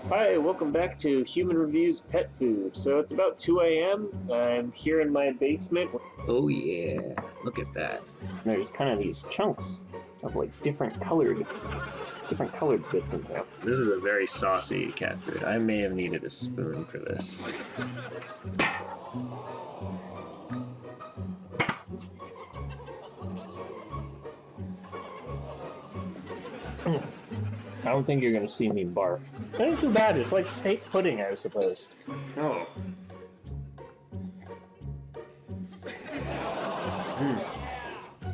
Hi, welcome back to Human Reviews Pet Food. So it's about 2 a.m. I'm here in my basement. Oh yeah, look at that. There's kind of these chunks of like different colored bits in there. This is a very saucy cat food. I may have needed a spoon for this. I don't think you're gonna see me barf. It ain't too bad. It's like steak pudding, I suppose. Oh.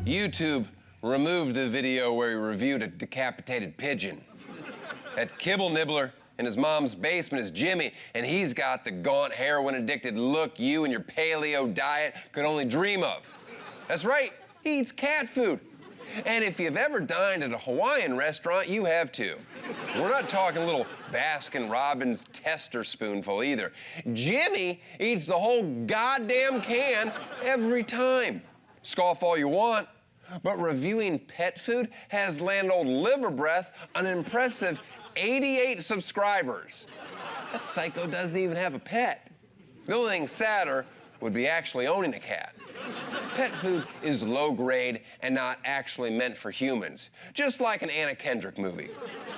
YouTube removed the video where he reviewed a decapitated pigeon. That kibble nibbler in his mom's basement is Jimmy, and he's got the gaunt, heroin-addicted look you and your paleo diet could only dream of. That's right, he eats cat food. And if you've ever dined at a Hawaiian restaurant, you have too. We're not talking a little Baskin-Robbins tester spoonful either. Jimmy eats the whole goddamn can every time. Scoff all you want, but reviewing pet food has landed old Liver Breath an impressive 88 subscribers. That psycho doesn't even have a pet. The only thing sadder would be actually owning a cat. Pet food is low grade and not actually meant for humans, just like an Anna Kendrick movie.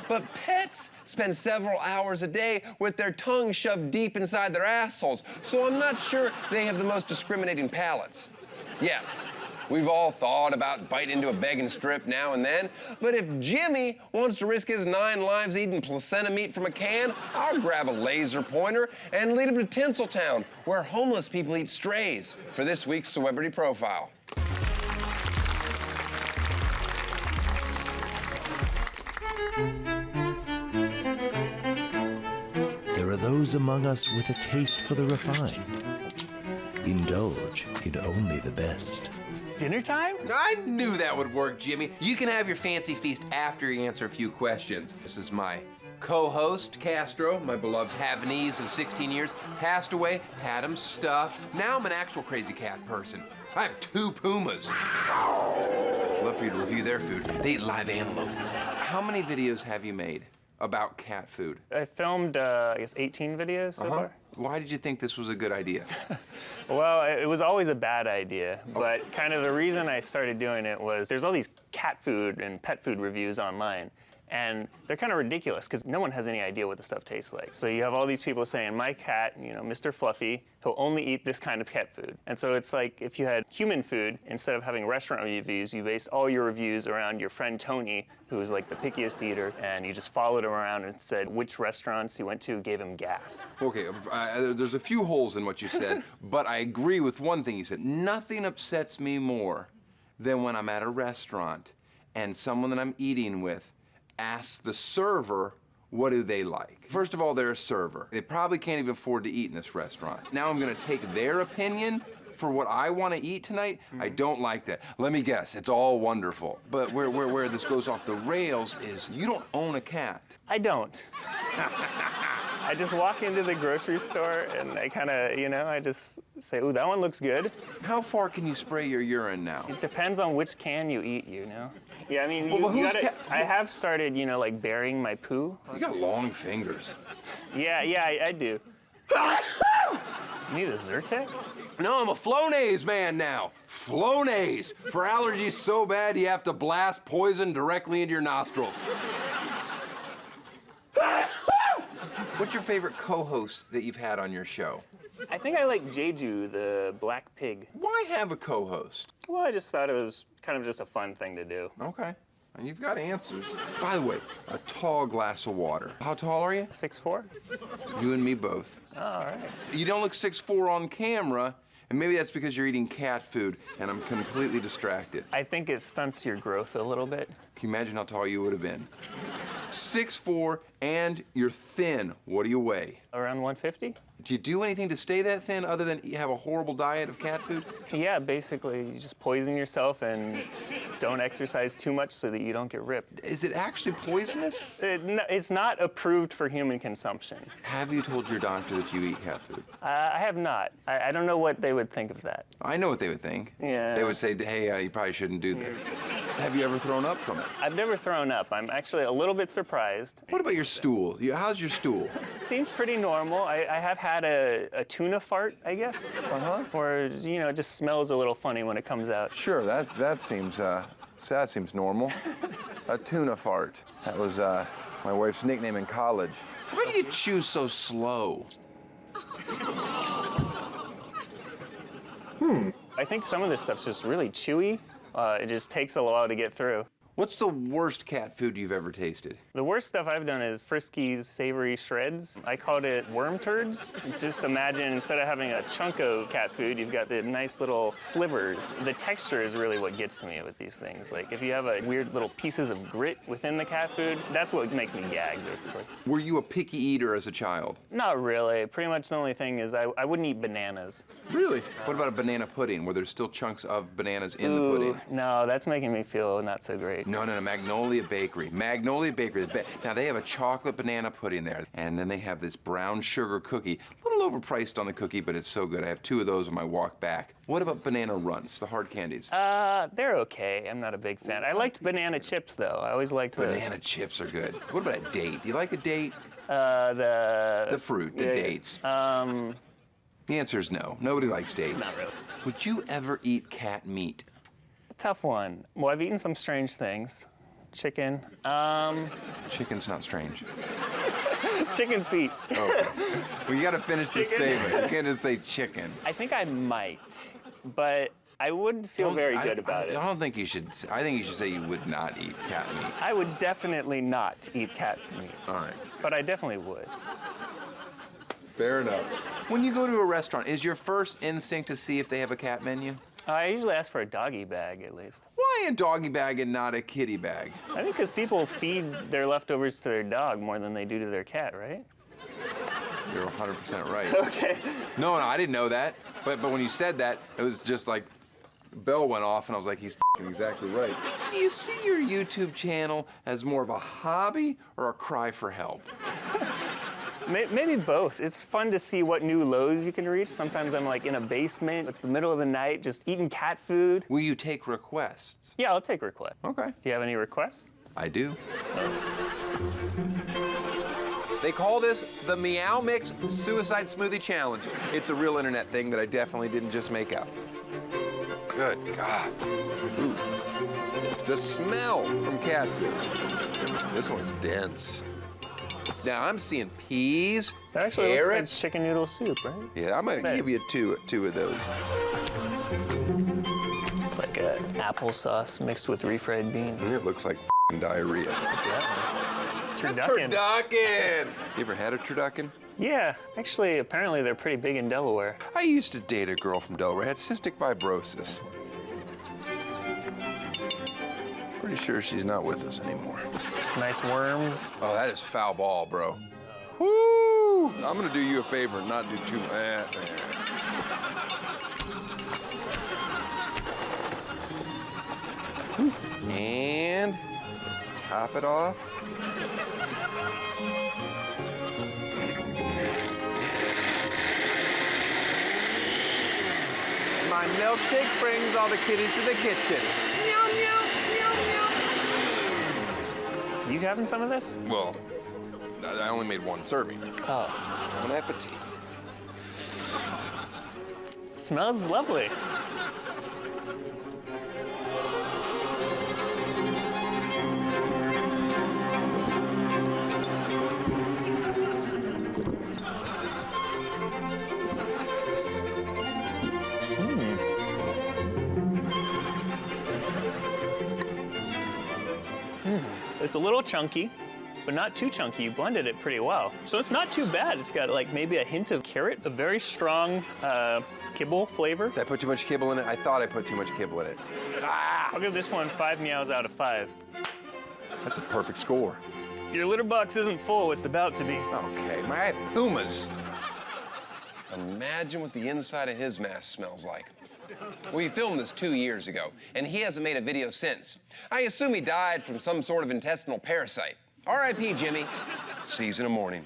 But pets spend several hours a day with their tongue shoved deep inside their assholes, so I'm not sure they have the most discriminating palates. Yes, we've all thought about biting into a bacon strip now and then, but if Jimmy wants to risk his 9 lives eating placenta meat from a can, I'll grab a laser pointer and lead him to Tinseltown, where homeless people eat strays, for this week's CeWEBrity Profile. There are those among us with a taste for the refined. Indulge in only the best. Dinner time? I knew that would work, Jimmy. You can have your fancy feast after you answer a few questions. This is my co-host, Castro, my beloved Havanese of 16 years, passed away, had him stuffed. Now I'm an actual crazy cat person. I have 2 pumas. Love for you to review their food. They eat live antelope. How many videos have you made about cat food? I filmed, I guess, 18 videos so far. Why did you think this was a good idea? Well, it was always a bad idea, but kind of the reason I started doing it was there's all these cat food and pet food reviews online, and they're kind of ridiculous because no one has any idea what the stuff tastes like. So you have all these people saying, my cat, you know, Mr. Fluffy, he'll only eat this kind of cat food. And so it's like if you had human food, instead of having restaurant reviews, you based all your reviews around your friend Tony, who was like the pickiest eater, and you just followed him around and said which restaurants he went to gave him gas. Okay, there's a few holes in what you said, but I agree with one thing you said. Nothing upsets me more than when I'm at a restaurant and someone that I'm eating with asks the server, what do they like? First of all, they're a server. They probably can't even afford to eat in this restaurant. Now I'm gonna take their opinion for what I wanna eat tonight. I don't like that. Let me guess, it's all wonderful. But where this goes off the rails is you don't own a cat. I don't. I just walk into the grocery store and I kind of, you know, I just say, ooh, that one looks good. How far can you spray your urine now? It depends on which can you eat, you know? Yeah, I mean, Well, you gotta, I have started, you know, like burying my poo. You got long fingers. Yeah, I do. You need a Zyrtec? No, I'm a Flonase man now. Flonase. For allergies so bad you have to blast poison directly into your nostrils. What's your favorite co-host that you've had on your show? I think I like Jeju, the black pig. Why have a co-host? Well, I just thought it was kind of just a fun thing to do. Okay. And you've got answers. By the way, a tall glass of water. How tall are you? 6'4"? You and me both. Oh, all right. You don't look 6'4" on camera, and maybe that's because you're eating cat food, and I'm completely distracted. I think it stunts your growth a little bit. Can you imagine how tall you would have been? 6'4", and you're thin. What do you weigh? Around 150? Do you do anything to stay that thin other than you have a horrible diet of cat food? Yeah, basically, you just poison yourself and don't exercise too much so that you don't get ripped. Is it actually poisonous? It's not approved for human consumption. Have you told your doctor that you eat cat food? I have not. I don't know what they would think of that. I know what they would think. Yeah. They would say, hey, you probably shouldn't do this. Have you ever thrown up from it? I've never thrown up. I'm actually a little bit surprised. What about your stool? How's your stool? Seems pretty normal. I have had a tuna fart, I guess. Or, you know, it just smells a little funny when it comes out. Sure, that seems normal. A tuna fart. That was my wife's nickname in college. Why do you chew so slow? I think some of this stuff's just really chewy. It just takes a while to get through. What's the worst cat food you've ever tasted? The worst stuff I've done is Frisky's savory shreds. I called it worm turds. Just imagine instead of having a chunk of cat food, you've got the nice little slivers. The texture is really what gets to me with these things. Like if you have a weird little pieces of grit within the cat food, that's what makes me gag, basically. Were you a picky eater as a child? Not really. Pretty much the only thing is I wouldn't eat bananas. Really? What about a banana pudding where there's still chunks of bananas in the pudding? No, that's making me feel not so great. No, Magnolia Bakery. Magnolia Bakery. Now, they have a chocolate banana pudding there, and then they have this brown sugar cookie. A little overpriced on the cookie, but it's so good. I have 2 of those on my walk back. What about banana runts, the hard candies? They're okay. I'm not a big fan. I liked banana chips, though. I always liked those. Banana chips are good. What about a date? Do you like a date? The fruit, the dates. The answer is no. Nobody likes dates. Not really. Would you ever eat cat meat? Tough one. Well, I've eaten some strange things. Chicken. Chicken's not strange. Chicken feet. Oh. Well, you got to finish the statement. You can't just say chicken. I think I might, but I wouldn't feel very good about it. I don't think you should. I think you should say you would not eat cat meat. I would definitely not eat cat meat. All right. But I definitely would. Fair enough. When you go to a restaurant, is your first instinct to see if they have a cat menu? I usually ask for a doggy bag, at least. Why a doggy bag and not a kitty bag? I think because people feed their leftovers to their dog more than they do to their cat, right? You're 100% right. Okay. No, I didn't know that. But when you said that, it was just like, the bell went off, and I was like, he's exactly right. Do you see your YouTube channel as more of a hobby or a cry for help? Maybe both. It's fun to see what new lows you can reach. Sometimes I'm like in a basement. It's the middle of the night, just eating cat food. Will you take requests? Yeah, I'll take requests. Okay. Do you have any requests? I do. They call this the Meow Mix Suicide Smoothie Challenge. It's a real internet thing that I definitely didn't just make up. Good God. Ooh. The smell from cat food. This one's dense. Now I'm seeing peas, That actually looks carrots. like chicken noodle soup, right? Yeah, I'm gonna give you two of those. It's like applesauce mixed with refried beans. It looks like diarrhea. Turducken. Turducken! You ever had a turducken? Yeah, actually, apparently they're pretty big in Delaware. I used to date a girl from Delaware, had cystic fibrosis. Pretty sure she's not with us anymore. Nice worms. Oh, that is foul ball, bro. Woo! I'm gonna do you a favor and not do too much. And top it off. My milkshake brings all the kitties to the kitchen. Meow, meow, meow, meow. You having some of this? Well, I only made one serving. Oh. Bon appetit. Smells lovely. It's a little chunky, but not too chunky. You blended it pretty well. So it's not too bad. It's got like maybe a hint of carrot, a very strong kibble flavor. Did I put too much kibble in it? I thought I put too much kibble in it. I'll give this one 5 meows out of 5. That's a perfect score. If your litter box isn't full, it's about to be. Okay, my pumas. Imagine what the inside of his mask smells like. We filmed this 2 years ago, and he hasn't made a video since. I assume he died from some sort of intestinal parasite. R.I.P. Jimmy. Season of mourning.